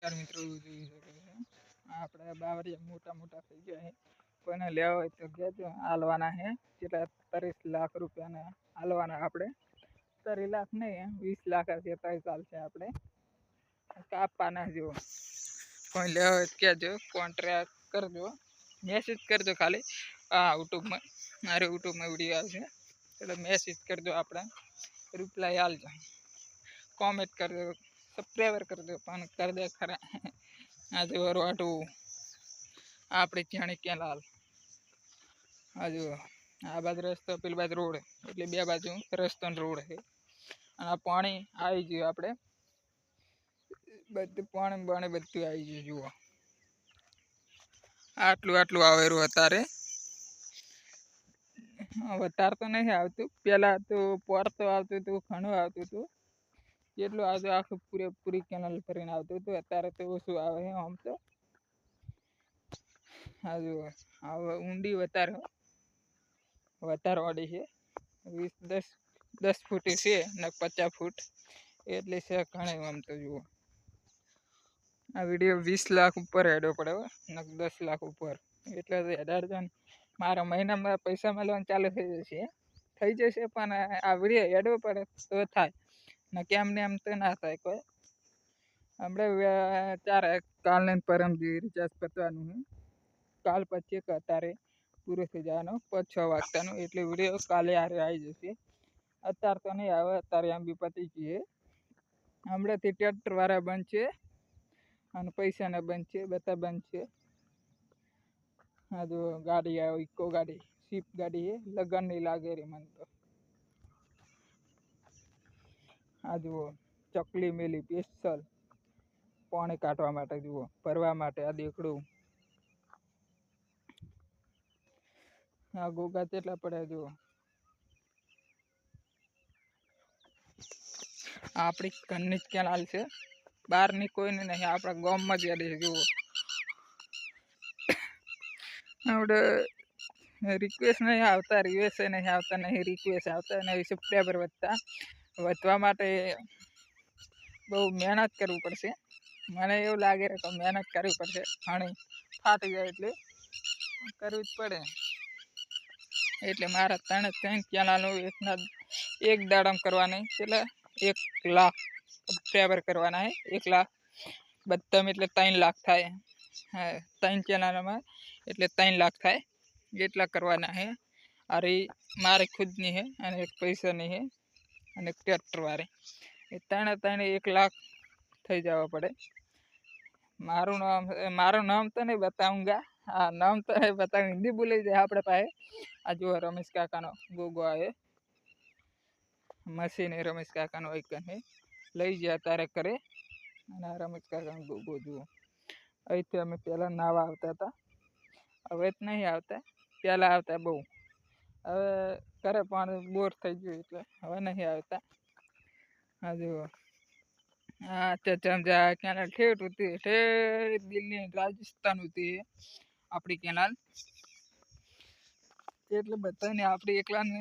મિત્રો જોઈ શકો છો આપણે બાવરિયા મોટા થઈ ગયા છે. કોઈને લેવા હોય તો કહેજો, હાલવાના છે જેટલા 30 લાખ રૂપિયાના હાલવાના. આપણે 30 લાખ નહીં, 20 લાખ જેટલા ચાલશે. આપણે કાપવાના જો કોઈ લેવા હોય તો કહેજો, કોન્ટ્રાક્ટ કરજો, મેસેજ કરજો ખાલી. યુટ્યુબમાં યુટ્યુબમાં વિડીયો આવશે એટલે મેસેજ કરજો, આપણે રિપ્લાય હાલજો, કોમેન્ટ કરજો, સબસ્ક્રાઈબર કરજો. પણ કરી દે ખરા. આજે વરવાટું આપણે જાણી ક્યાં લાલ. હજુ આ બાજુ રસ્તો, પેલી બાજુ રોડ, એટલે બે બાજુ રસ્તો રોડ છે. અને આ પાણી આવી ગયું, આપણે બધું પાણી બધું આવી ગયું. જુઓ આટલું આવેલું અત્યારે. વધારે તો નહીં આવતું, પેલા તો પોર તો આવતું હતું, ઘણું આવતું હતું. જેટલું આવતું આખું પૂરી કેનલ ભરીને આવતું હતું. અત્યારે તો ઓછું આવે છે આમ તો. હજુ હવે ઊંડી વધારે વાળી છે. 10 ફૂટ છે ને 50 ફૂટ એટલે છે ઘણી. આમ તો જુઓ આ વિડીયો 20 લાખ ઉપર હેડો પડે ને 10 લાખ ઉપર, એટલે 18 મારા મહિનામાં પૈસા મળવાનું ચાલુ થઈ જશે. પણ આ વિડીયો હેડવો પડે તો થાય ને, કેમ ને એમ તો ના થાય. કોઈ હમણાં કાલ ને પરમથી રિચાર્જ પતવાનું છે. કાલ પછી અત્યારે પૂરું થઈ જવાનું 5-6 વાગતાનું, એટલે વિડીયો કાલે આવી જશે. અત્યારે તો નહીં આવે, અત્યારે એમ બી પતી ગઈ. હમણાંથી ટ્રેક્ટર વાળા બંધ છે અને પૈસાના બંધ છે, બધા બંધ છે. જો ગાડી આવે, ઇકો ગાડી, સ્વિફ્ટ ગાડી છે, લગન નહીં લાગે રે મને તો. જુઓ ચકલી મેલી સ્પેશિયલ પાણી કાઢવા માટે, જુઓ ભરવા માટે. આ દેખડું આ ગોગા કેટલા પડ્યા જુઓ. આપણી ઘરની જ કેનાલ છે, બહારની કોઈને નહીં, આપણા ગામમાં જ યાદી છે. જુઓ આપણે રિક્વેસ્ટ નહીં આવતા, રિવેસ નહીં આવતા, નહીં રિક્વેસ્ટ આવતા, નહીં સબસ્ક્રાઈબર વધવા માટે બહુ મહેનત કરવી પડશે. મને એવું લાગે કે મહેનત કરવી પડશે, ઘણી ફાટી જાય એટલે કરવી જ પડે. એટલે મારા 3 ચેનલનું એક દાડમ કરવાની, એટલે 1 લાખ સબસ્ક્રાઈબર કરવાના છે. 1 લાખ બધા એટલે 3 લાખ થાય. 3 ચેનલમાં એટલે 3 લાખ થાય, એટલા કરવાના છે. અરે મારી ખુદની છે, અને એક પૈસાની છે, અને એક ટ્રેક્ટર વાળી. એ 1 લાખ થઈ જવા પડે. મારું નામ તો નહીં બતાવુંગા. નામ તો નહીં બતાવું, હિન્દી બોલી જાય આપણે પાસે. આ જુઓ રમેશ કાકાનો ગોગો આવે, મશીન રમેશ કાકાનો આઈકન છે. લઈ ગયા તારે કરે. અને આ રમેશ કાકાનો ગોગો જુઓ. અહીંથી અમે પહેલાં નાવા આવતા હતા, હવે જ નહીં આવતા. પહેલાં આવતા બહુ, હવે ઘરે પાણી બોર થઈ ગયું એટલે હવે નહીં આવતા. જુઓ સમજા કેનાલ ઠેઠ હતી, દિલ્હી રાજસ્થાન હતી આપણી કેનાલ. એટલે બધાને આપણી એકલાને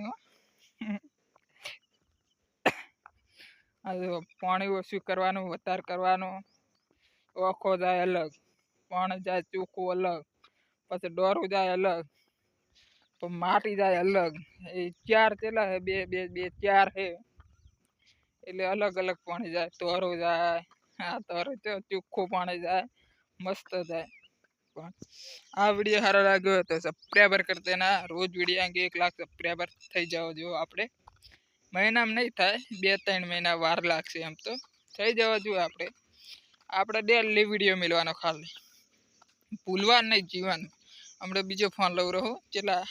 પાણી ઓછું કરવાનું, વધારે કરવાનું. ઓખો જાય અલગ, પાણી જાય ચોખ્ખું અલગ, પછી દોરું જાય અલગ, તો માટી જાય અલગ. એ 4 કેટલા છે? 2 4 છે, એટલે અલગ પાણી જાય. તોરું જાય, તોરું ચોખ્ખું પાણી જાય, મસ્ત જાય. પણ આ વિડીયો સારો લાગ્યો તો સબસ્ક્રાઈબર કરી દેના. રોજ વિડીયો અંગે 1 લાખ સબસ્ક્રાઈબર થઈ જાવ જો. આપણે મહિનામાં નહીં થાય, 2-3 મહિના વાર લાગશે. એમ તો થઈ જવા જોઈએ. આપણે ડેલી વિડીયો મેળવાનો, ખાલી ભૂલવાનું નહીં જીવન. હમણાં બીજો ફોન લઉં રહું, કેટલા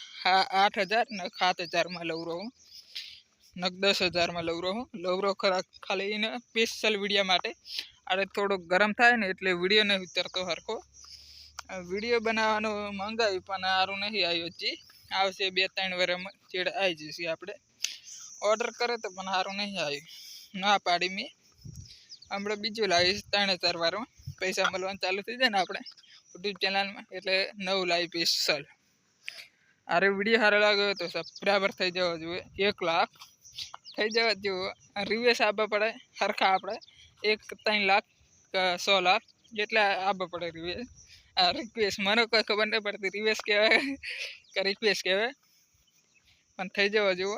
8,000 ને 7,000માં લઉં રહું, ને 10,000માં લઉં રહું ખરા. ખાલી એને સ્પેશિયલ વિડીયો માટે. અરે થોડોક ગરમ થાય ને એટલે વિડીયો નહીં ઉતરતો સરખો. વિડીયો બનાવવાનું મંગાવ્યું પણ સારું નહીં આવ્યું. હજી આવશે 2-3 વર્ષમાં ચેડ આવી જશે. આપણે ઓર્ડર કરે તો પણ સારું નહીં આવ્યું, ના પાડી મેં. હમણાં બીજું લાવીશ 3-4 વારમાં પૈસા મળવાનું ચાલુ થઈ જાય ને આપણે યુટ્યુબ ચેનલમાં, એટલે નવું લાવી સ્પેશિયલ. અરે વિડીયો સારો લાગ્યો તો સબસ્ક્રાઈબર થઈ જવા જોઈએ. 1 લાખ થઈ જવા જોઈએ. રિવેસ આપવા પડે સરખા. આપણે 3 લાખ 100 લાખ જેટલા આબા પડે રિવેશ આ રિક્વેસ્ટ મને કોઈ ખબર નહીં પડતી રિવેશ કહેવાય કે રિક્વેસ્ટ કહેવાય પણ થઈ જવા જુઓ